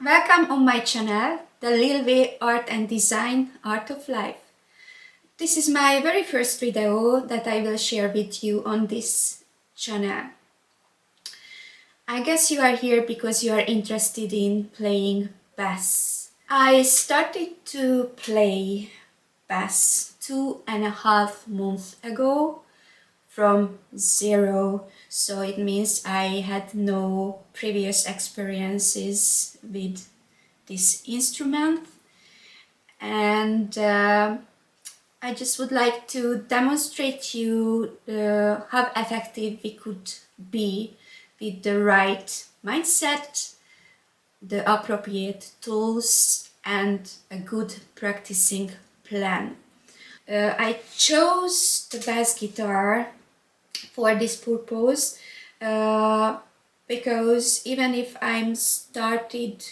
Welcome on my channel, The Lil Way Art and Design Art of Life. This is my very first video that I will share with you on this channel. I guess you are here because you are interested in playing bass. I started to play bass 2.5 months ago from zero, so it means I had no previous experiences with this instrument, and I just would like to demonstrate you how effective we could be with the right mindset, the appropriate tools, and a good practicing plan. I chose the bass guitar for this purpose because even if I'm started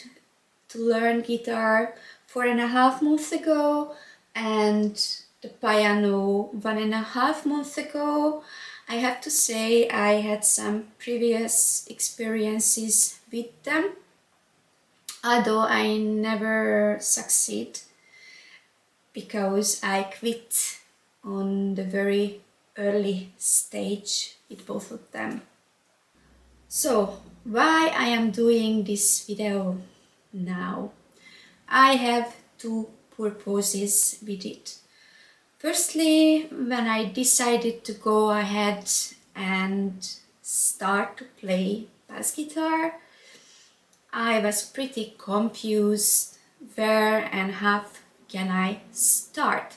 to learn guitar 4.5 months ago and the piano 1.5 months ago, I have to say I had some previous experiences with them, although I never succeed because I quit on the very early stage with both of them. So why I am doing this video now? I have two purposes with it. Firstly, when I decided to go ahead and start to play bass guitar, I was pretty confused where and how can I start.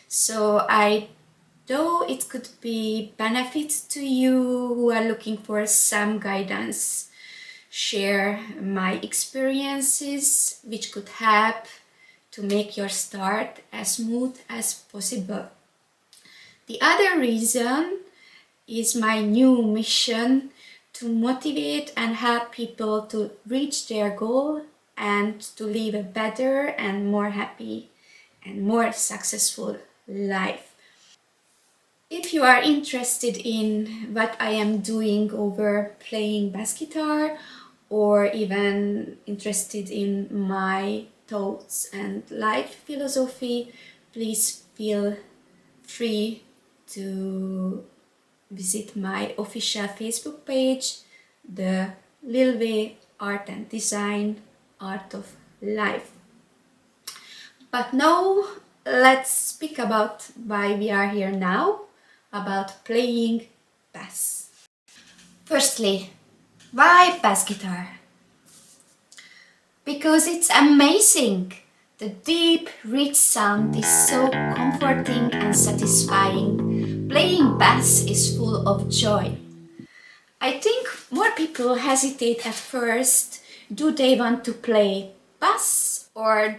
So though it could be benefits to you who are looking for some guidance, share my experiences which could help to make your start as smooth as possible. The other reason is my new mission to motivate and help people to reach their goal and to live a better and more happy and more successful life. If you are interested in what I am doing over playing bass guitar, or even interested in my thoughts and life philosophy, please feel free to visit my official Facebook page, The Lil Way Art and Design Art of Life. But now let's speak about why we are here now, about playing bass. Firstly, why bass guitar? Because it's amazing. The deep, rich sound is so comforting and satisfying. Playing bass is full of joy. I think more people hesitate at first. Do they want to play bass, or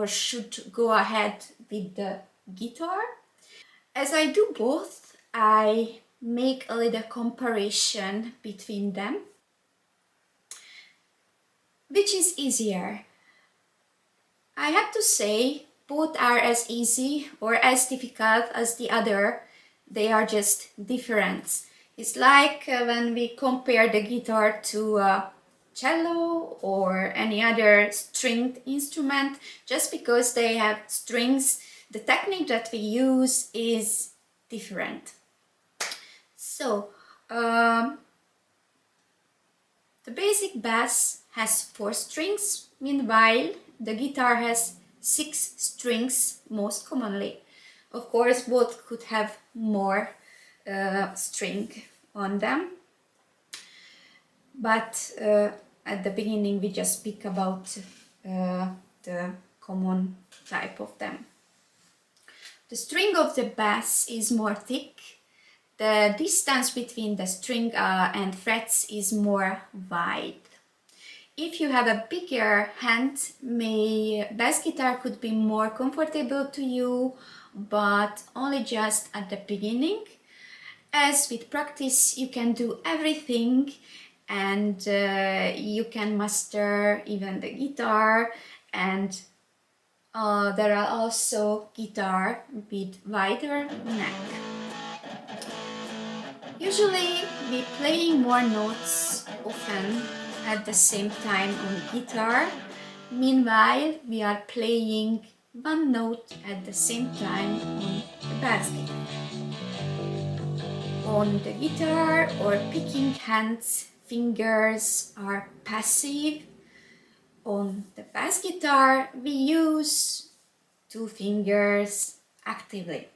should go ahead with the guitar? As I do both, I make a little comparison between them. Which is easier? I have to say, both are as easy or as difficult as the other. They are just different. It's like when we compare the guitar to a cello or any other stringed instrument. Just because they have strings, the technique that we use is different. So, the basic bass has 4 strings, meanwhile the guitar has 6 strings most commonly. Of course, both could have more string on them, but at the beginning we just speak about the common type of them. The string of the bass is more thick. The distance between the string and frets is more wide. If you have a bigger hand, bass guitar could be more comfortable to you, but only just at the beginning. As with practice, you can do everything, and you can master even the guitar, and there are also guitar with wider neck. Usually we playing more notes often at the same time on guitar. Meanwhile, we are playing one note at the same time on the bass guitar. On the guitar or picking hands, fingers are passive. On the bass guitar, we use 2 fingers actively.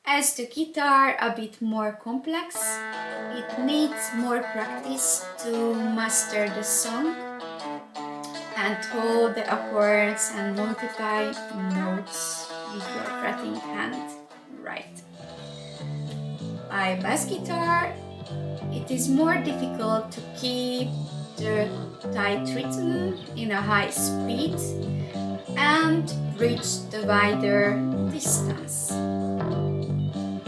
As the guitar a bit more complex, it needs more practice to master the song and hold the accords and multiply notes with your fretting hand right. By bass guitar, it is more difficult to keep the tight rhythm in a high speed and reach the wider distance.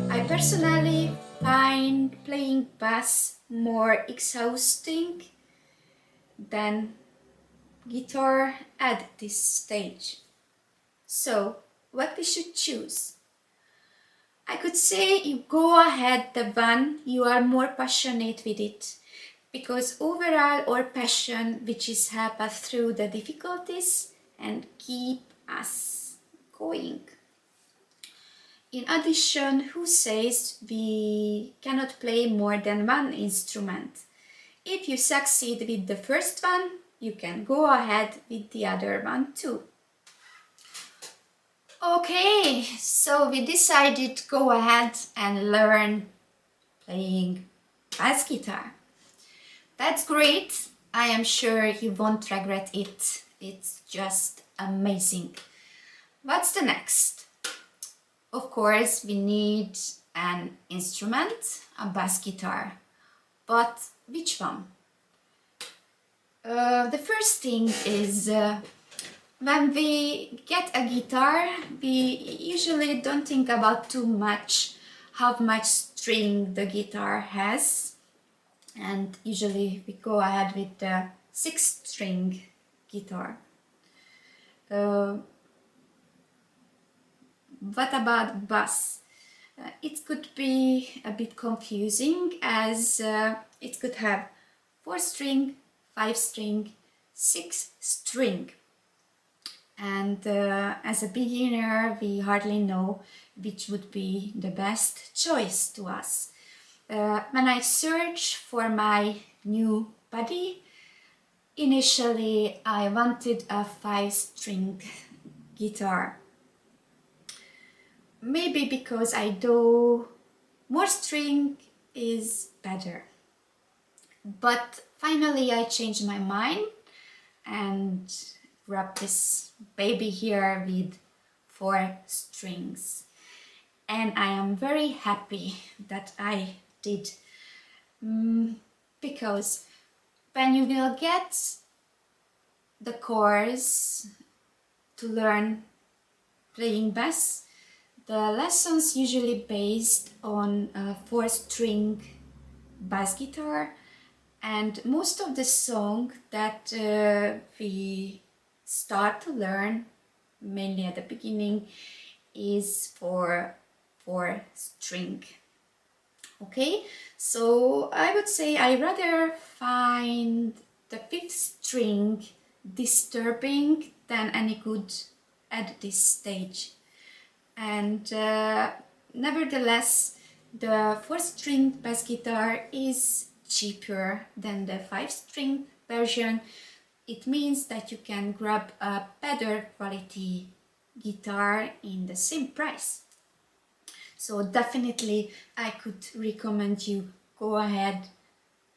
I personally find playing bass more exhausting than guitar at this stage. So, what we should choose? I could say you go ahead the one you are more passionate with it, because overall our passion which is help us through the difficulties and keep us going. In addition, who says we cannot play more than one instrument? If you succeed with the first one, you can go ahead with the other one too. Okay, so we decided to go ahead and learn playing bass guitar. That's great. I am sure you won't regret it. It's just amazing. What's the next? Of course, we need an instrument, a bass guitar. But which one? The first thing is when we get a guitar, we usually don't think about too much how much string the guitar has. And usually we go ahead with the 6-string guitar. What about bass? It could be a bit confusing as it could have 4-string, 5-string, 6-string. And as a beginner, we hardly know which would be the best choice to us. When I searched for my new buddy, initially I wanted a 5-string guitar. Maybe because I know more string is better. But finally I changed my mind and grabbed this baby here with 4 strings. And I am very happy that I did, because when you will get the course to learn playing bass, the lessons usually based on a 4-string bass guitar, and most of the song that we start to learn, mainly at the beginning, is for 4-string. Okay, so I would say I rather find the 5th string disturbing than any good at this stage. And nevertheless, the 4-string bass guitar is cheaper than the 5-string version. It means that you can grab a better quality guitar in the same price. So definitely I could recommend you go ahead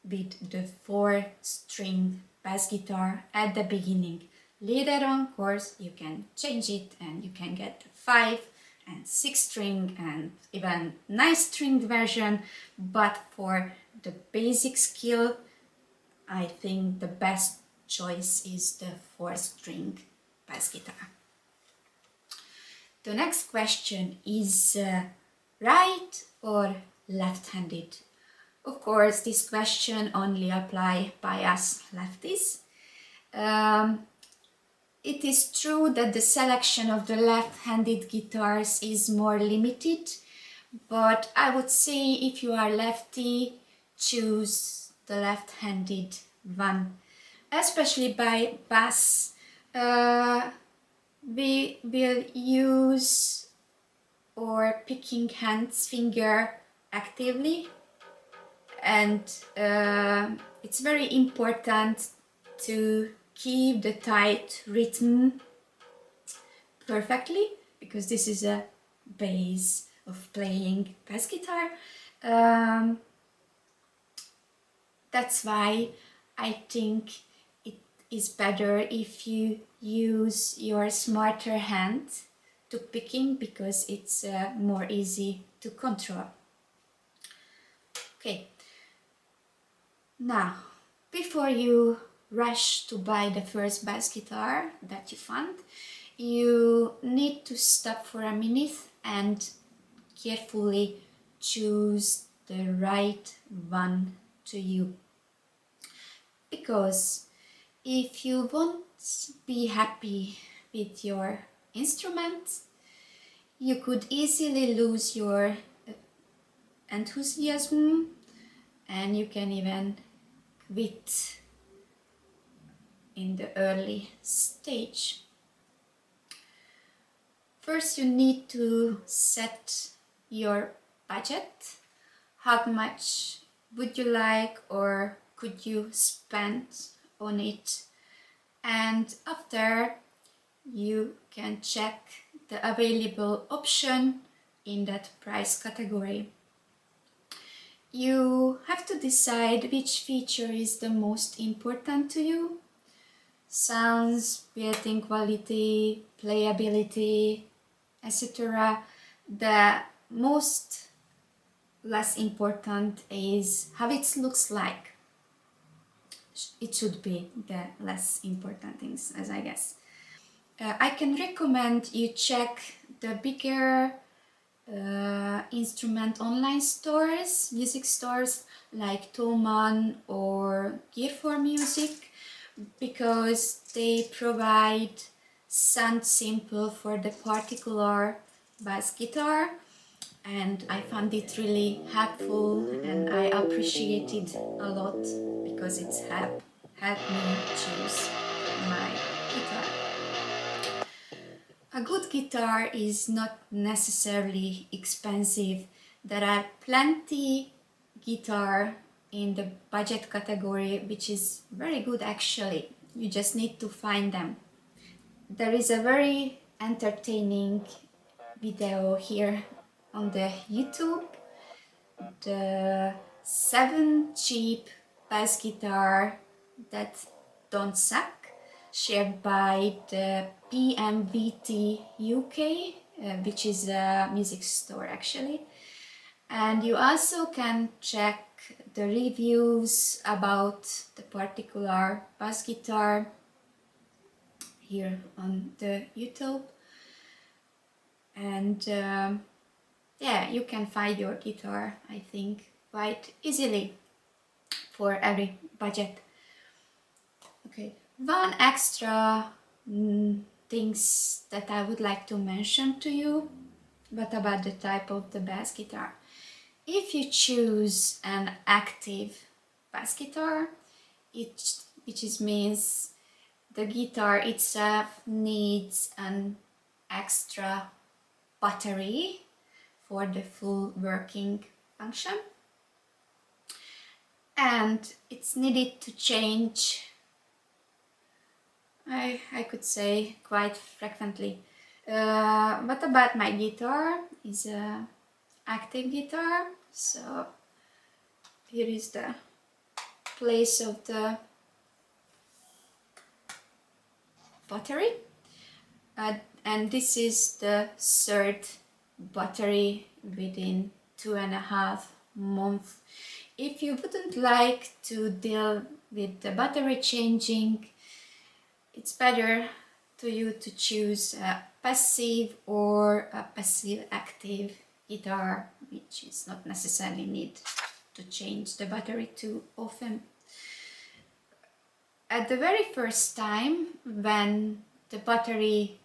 with the 4-string bass guitar at the beginning. Later on, of course, you can change it and you can get 5 and 6-string and even 9-string version, but for the basic skill, I think the best choice is the 4-string bass guitar. The next question is right or left-handed? Of course, this question only applies by us lefties. It is true that the selection of the left-handed guitars is more limited, but I would say if you are lefty, choose the left-handed one. especially by bass. We will use our picking hands finger actively, and it's very important to keep the tight rhythm perfectly, because this is a base of playing bass guitar. That's why I think it is better if you use your smarter hand to picking, because it's more easy to control. Okay, now before you rush to buy the first bass guitar that you found, you need to stop for a minute and carefully choose the right one to you. Because if you won't be happy with your instrument, you could easily lose your enthusiasm, and you can even quit in the early stage. First, you need to set your budget. How much would you like or could you spend on it? And after, you can check the available option in that price category. You have to decide which feature is the most important to you. Sounds, built-in quality, playability, etc. The most less important is how it looks like. It should be the less important things, as I guess. I can recommend you check the bigger instrument online stores, music stores like Thomann or Gear for Music, because they provide sound sample for the particular bass guitar, and I found it really helpful and I appreciate it a lot, because it's helped me choose my guitar. A good guitar is not necessarily expensive. There are plenty guitar in the budget category, which is very good actually. You just need to find them. There is a very entertaining video here on the YouTube. The 7 cheap bass guitar that don't suck, shared by the PMVT UK, which is a music store actually. And you also can check the reviews about the particular bass guitar here on the YouTube. And yeah, you can find your guitar, I think, quite easily for every budget. Okay, one extra things that I would like to mention to you, but about the type of the bass guitar. If you choose an active bass guitar, which means the guitar itself needs an extra battery for the full working function, and it's needed to change, I could say, quite frequently. What about my guitar? Is a active guitar, so here is the place of the battery, and this is the third battery within 2.5 months. If you wouldn't like to deal with the battery changing, it's better to you to choose a passive or a passive active guitar, which is not necessarily need to change the battery too often. At the very first time when the battery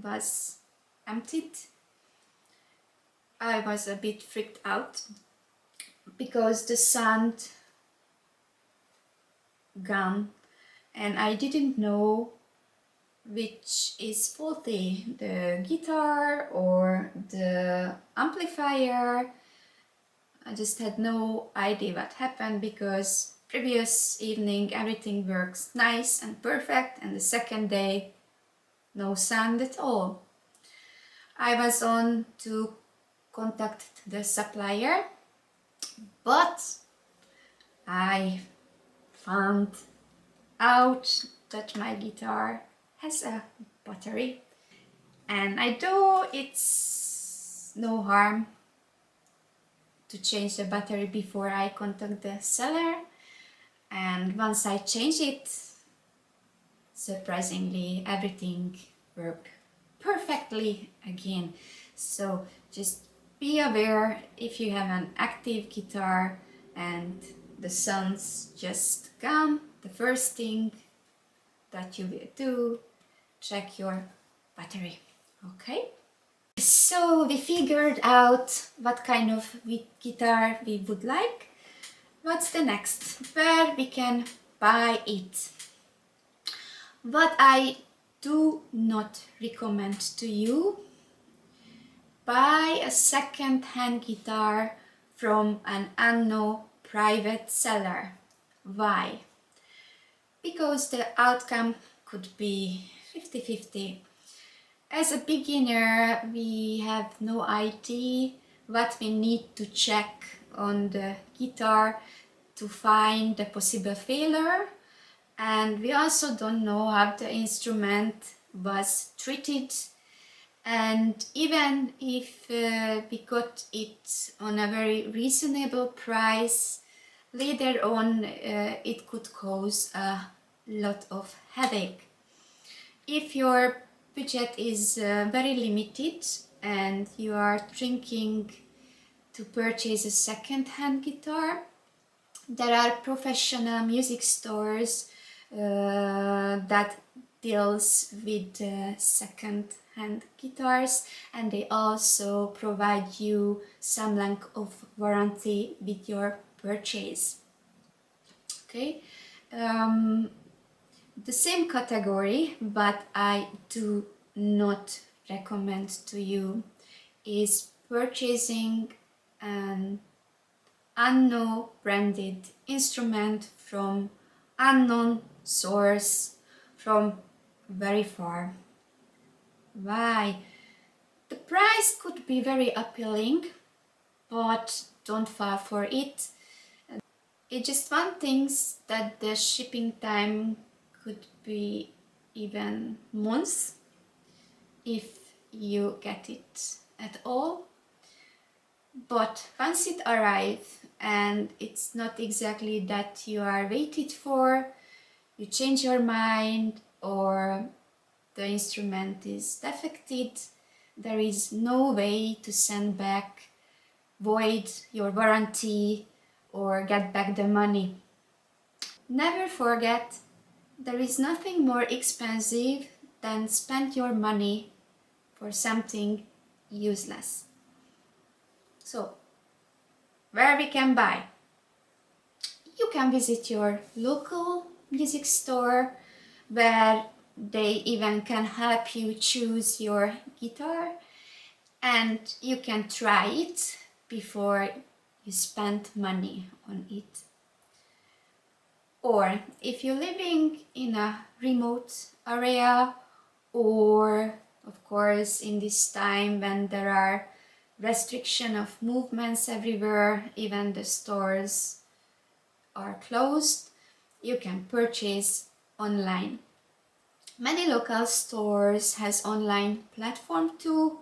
was emptied, I was a bit freaked out, because the sound gone and I didn't know which is faulty, the guitar or the amplifier. I just had no idea what happened, because previous evening everything works nice and perfect, and the second day no sound at all. I was on to contact the supplier, but I found out that my guitar has a battery, and I do it's no harm to change the battery before I contact the seller. And once I change it, surprisingly everything worked perfectly again. So just be aware, if you have an active guitar and the sound's just gone, the first thing that you will do, check your battery. Okay, so we figured out what kind of guitar we would like. What's the next? Where we can buy it? What I do not recommend to you: buy a second-hand guitar from an unknown private seller. Why? Because the outcome could be 50-50. As a beginner, we have no idea what we need to check on the guitar to find the possible failure, and we also don't know how the instrument was treated. And even if we got it on a very reasonable price, later on it could cause a lot of headache. If your budget is very limited and you are thinking to purchase a second-hand guitar, there are professional music stores that deals with second-hand guitars, and they also provide you some length of warranty with your purchase. Okay, the same category, but I do not recommend to you, is purchasing an unknown branded instrument from unknown source from very far. Why? The price could be very appealing, but don't fall for it. It just one thing that the shipping time could be even months if you get it at all. But once it arrives and it's not exactly that you are waited for, you change your mind, or the instrument is defected, there is no way to send back, void your warranty, or get back the money. Never forget, there is nothing more expensive than spend your money for something useless. So, where we can buy? You can visit your local music store, where they even can help you choose your guitar, and you can try it before you spend money on it. Or if you're living in a remote area, or of course in this time when there are restriction of movements everywhere, even the stores are closed, you can purchase online. Many local stores has online platform too,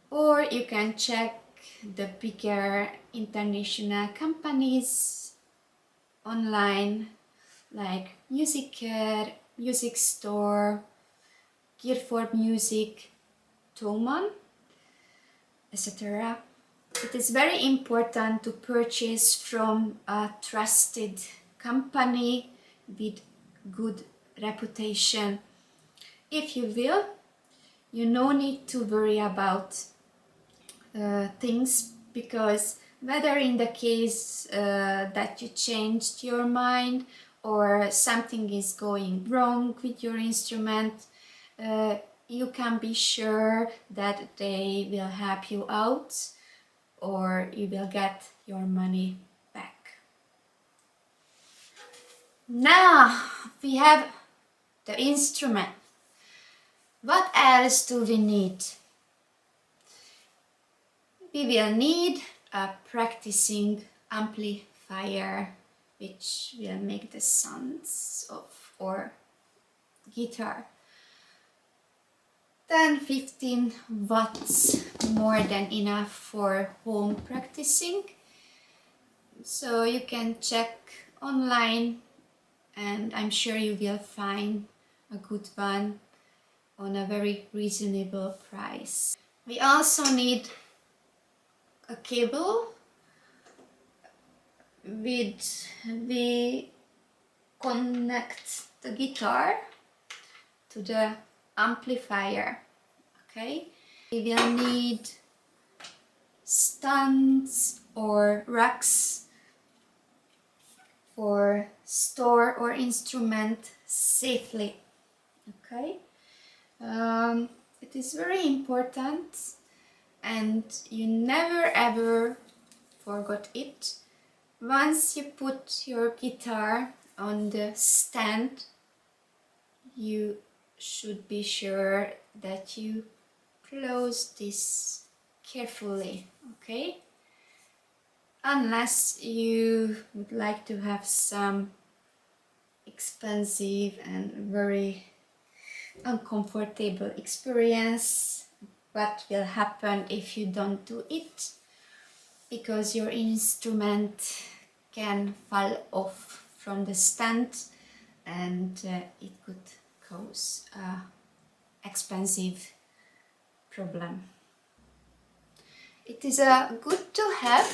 or you can check the bigger international companies online, like Music Care, Music Store, Gear for Music, Thomann, etc. It is very important to purchase from a trusted company with good reputation. If you will, you no need to worry about things, because whether in the case that you changed your mind or something is going wrong with your instrument, you can be sure that they will help you out, or you will get your money back. Now we have the instrument. What else do we need? We will need a practicing amplifier which will make the sounds of our guitar. 10-15 watts, more than enough for home practicing. So you can check online and I'm sure you will find a good one on a very reasonable price. We also need a cable with we connect the guitar to the amplifier. Okay, we will need stands or racks for store or instrument safely. Okay, it is very important and you never ever forgot it. Once you put your guitar on the stand, you should be sure that you close this carefully, okay? Unless you would like to have some expensive and very uncomfortable experience, what will happen if you don't do it? Because your instrument can fall off from the stand and it could cause an expensive problem. It is good to have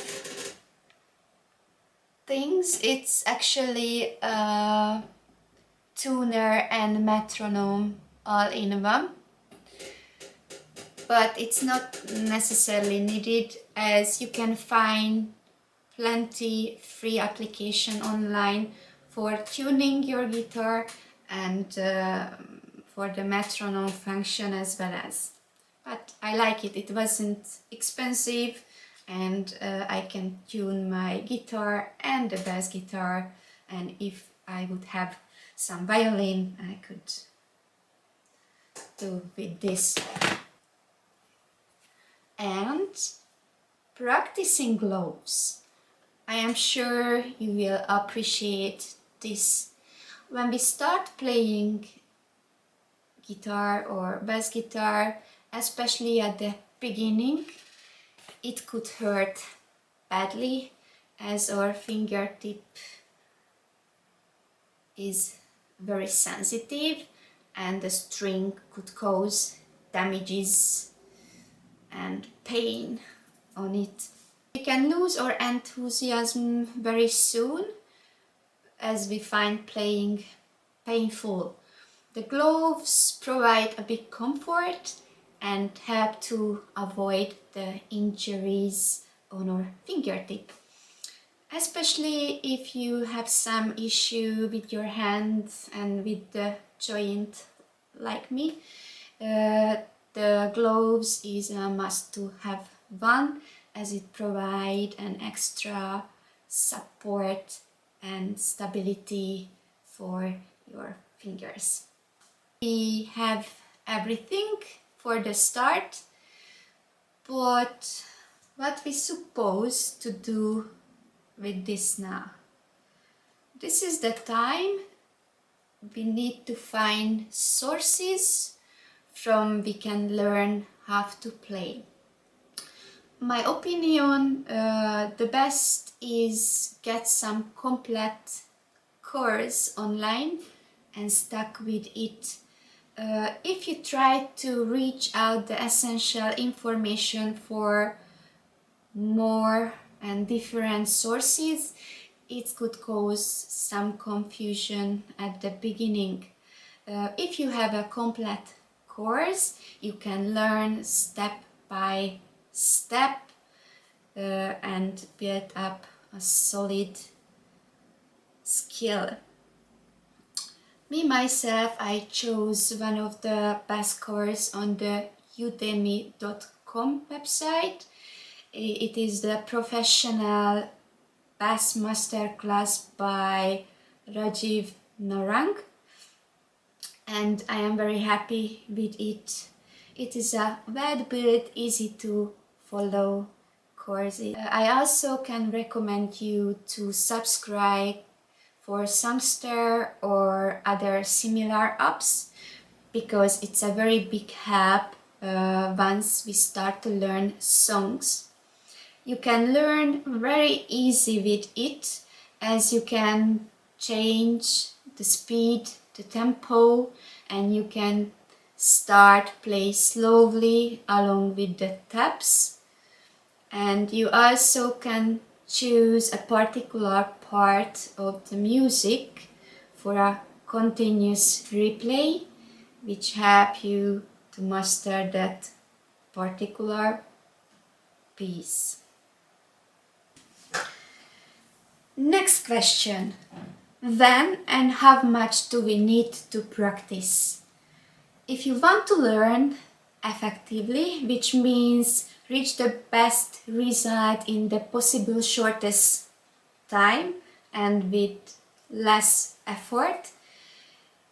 things. It's actually a tuner and metronome all in one, but it's not necessarily needed, as you can find plenty free application online for tuning your guitar and for the metronome function as well as. But I like it. It wasn't expensive and I can tune my guitar and the bass guitar, and if I would have some violin I could do with this. And practicing gloves. I am sure you will appreciate this. When we start playing guitar or bass guitar, especially at the beginning, it could hurt badly as our fingertip is very sensitive and the string could cause damages and pain on it. We can lose our enthusiasm very soon as we find playing painful. The gloves provide a big comfort and help to avoid the injuries on our fingertip. Especially if you have some issue with your hands and with the joint like me, the gloves is a must to have one, as it provides an extra support and stability for your fingers. We have everything for the start, but what we supposed to do with this now? This is the time we need to find sources from we can learn how to play. My opinion, the best is get some complete course online and stuck with it. If you try to reach out the essential information for more and different sources, it could cause some confusion at the beginning. If you have a complete course, you can learn step by step and build up a solid skill. Me, myself, I chose one of the best courses on the udemy.com website. It is the professional bass masterclass by Rajiv Narang, and I am very happy with it. It is a well-built, easy to follow course. I also can recommend you to subscribe for Songster or other similar apps, because it's a very big help once we start to learn songs. You can learn very easy with it, as you can change the speed, the tempo, and you can start play slowly along with the taps. And you also can choose a particular part of the music for a continuous replay, which help you to master that particular piece. Next question. When and how much do we need to practice? If you want to learn effectively, which means reach the best result in the possible shortest time and with less effort,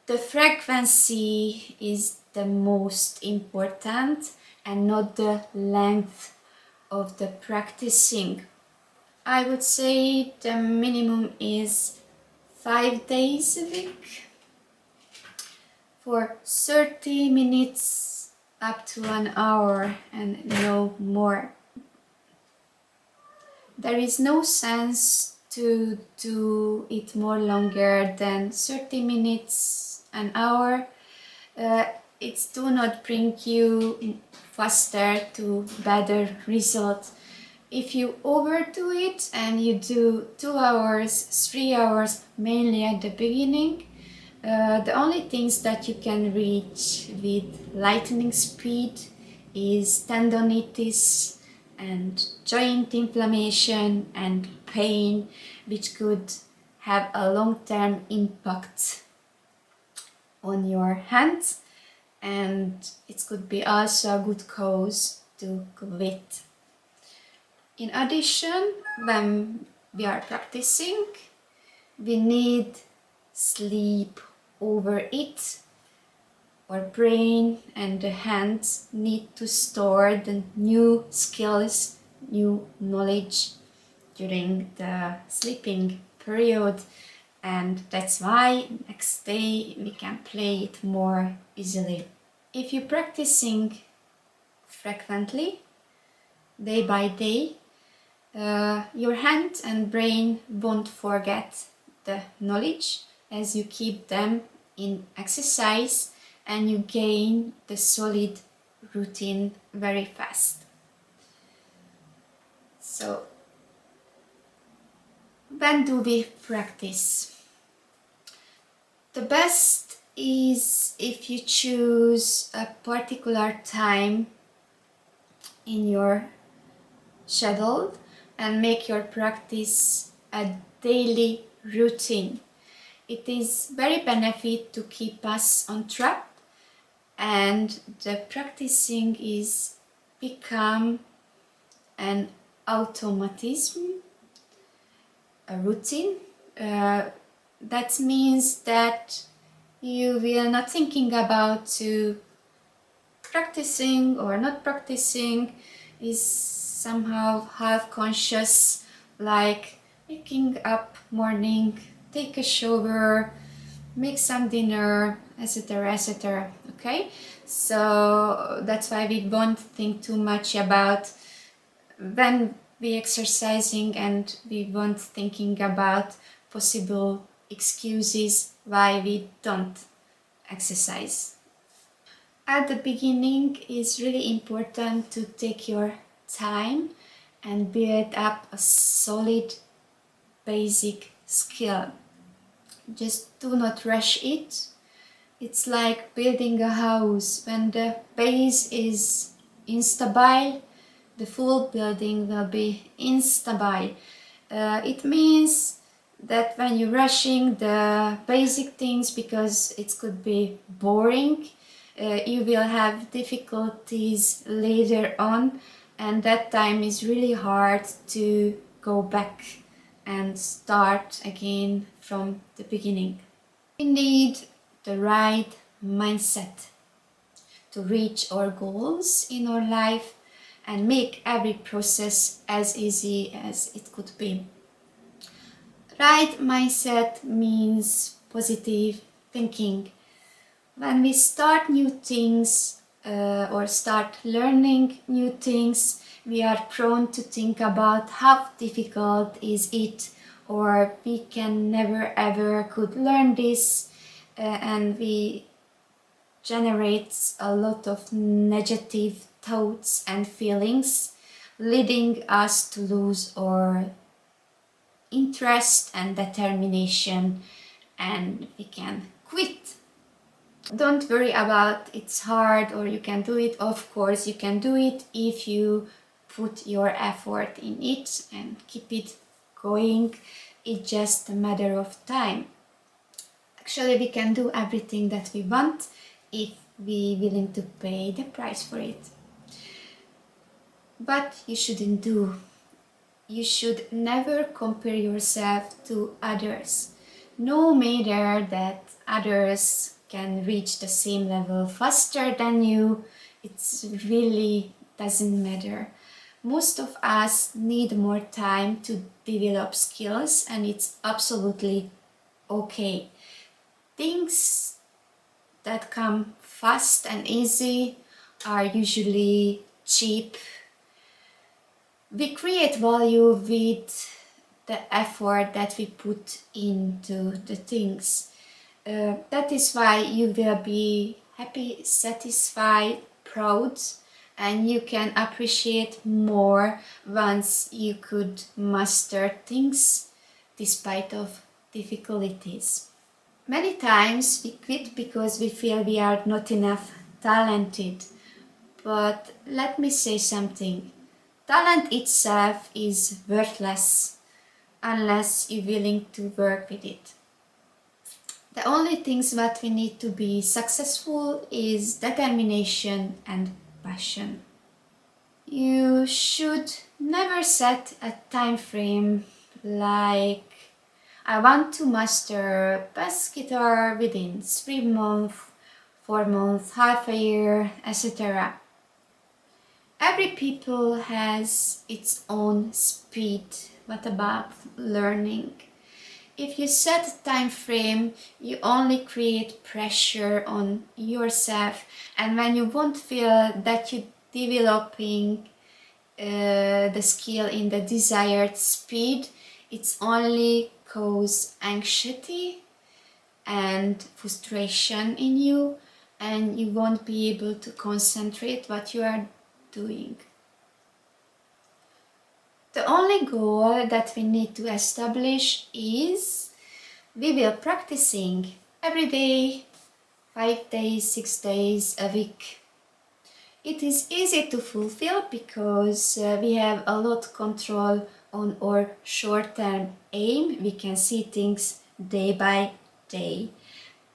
the frequency is the most important and not the length of the practicing. I would say the minimum is 5 days a week for 30 minutes up to an hour and no more. There is no sense to do it more longer than 30 minutes, an hour. It do not bring you faster to better results. If you overdo it and you do 2 hours, 3 hours, mainly at the beginning, the only things that you can reach with lightning speed is tendonitis and joint inflammation and pain, which could have a long-term impact on your hands, and it could be also a good cause to quit. In addition, when we are practicing, we need sleep over it. Our brain and the hands need to store the new skills, new knowledge during the sleeping period, and that's why next day we can play it more easily. If you're practicing frequently, day by day, your hand and brain won't forget the knowledge as you keep them in exercise, and you gain the solid routine very fast. So, when do we practice? The best is if you choose a particular time in your schedule and make your practice a daily routine. It is very benefit to keep us on track, and the practicing is become an automatism, a routine. That means that you will not thinking about to practicing or not practicing, is somehow half conscious, like waking up morning, take a shower, make some dinner, etc., etc. Okay, so that's why we won't think too much about when we exercising, and we won't thinking about possible excuses why we don't exercise. At the beginning, it's really important to take your time and build up a solid basic skill. Just do not rush it. It's like building a house. When the base is instable, the full building will be instable. It means that when you're rushing the basic things because it could be boring, you will have difficulties later on, and that time is really hard to go back and start again from the beginning. We need the right mindset to reach our goals in our life and make every process as easy as it could be. Right mindset means positive thinking. When we start new things or start learning new things, we are prone to think about how difficult is it, or we can never ever could learn this, and we generate a lot of negative thoughts and feelings, leading us to lose our interest and determination, and we can quit. Don't worry about it's hard or you can do it. Of course you can do it if you put your effort in it and keep it going. It's just a matter of time. Actually, we can do everything that we want if we willing to pay the price for it. But you shouldn't do. You should never compare yourself to others. No matter that others can reach the same level faster than you, it really doesn't matter. Most of us need more time to develop skills, and it's absolutely okay. Things that come fast and easy are usually cheap. We create value with the effort that we put into the things. That is why you will be happy, satisfied, proud, and you can appreciate more once you could master things despite of difficulties. Many times we quit because we feel we are not enough talented. But let me say something. Talent itself is worthless unless you're willing to work with it. The only things that we need to be successful is determination and passion. You should never set a time frame like I want to master bass guitar within 3 months, 4 months, half a year, etc. Every people has its own speed. What about learning? If you set a time frame, you only create pressure on yourself, and when you won't feel that you're developing the skill in the desired speed, it's only cause anxiety and frustration in you, and you won't be able to concentrate what you are doing. The only goal that we need to establish is we will practicing every day, 5 days, 6 days a week. It is easy to fulfill because we have a lot control on our short-term aim. We can see things day by day.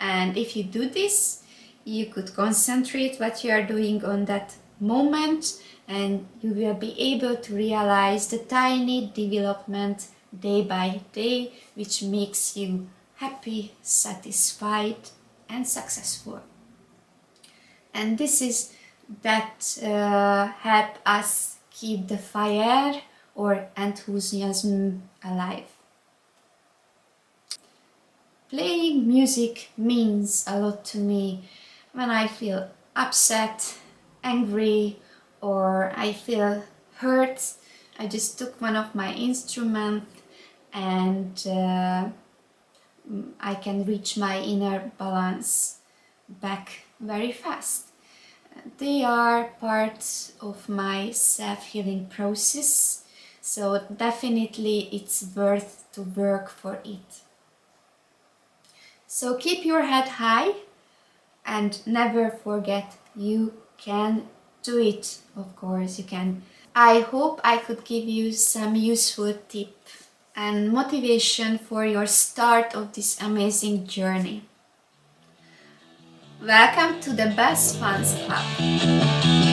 And if you do this, you could concentrate what you are doing on that moment, and you will be able to realize the tiny development day by day, which makes you happy, satisfied, and successful. And this is that help us keep the fire or enthusiasm alive. Playing music means a lot to me. When I feel upset, angry, or I feel hurt, I just took one of my instruments and I can reach my inner balance back very fast. They are part of my self-healing process, so definitely it's worth to work for it. So keep your head high and never forget you can do it. Of course you can. I hope I could give you some useful tip and motivation for your start of this amazing journey. Welcome to the Best Fans Club.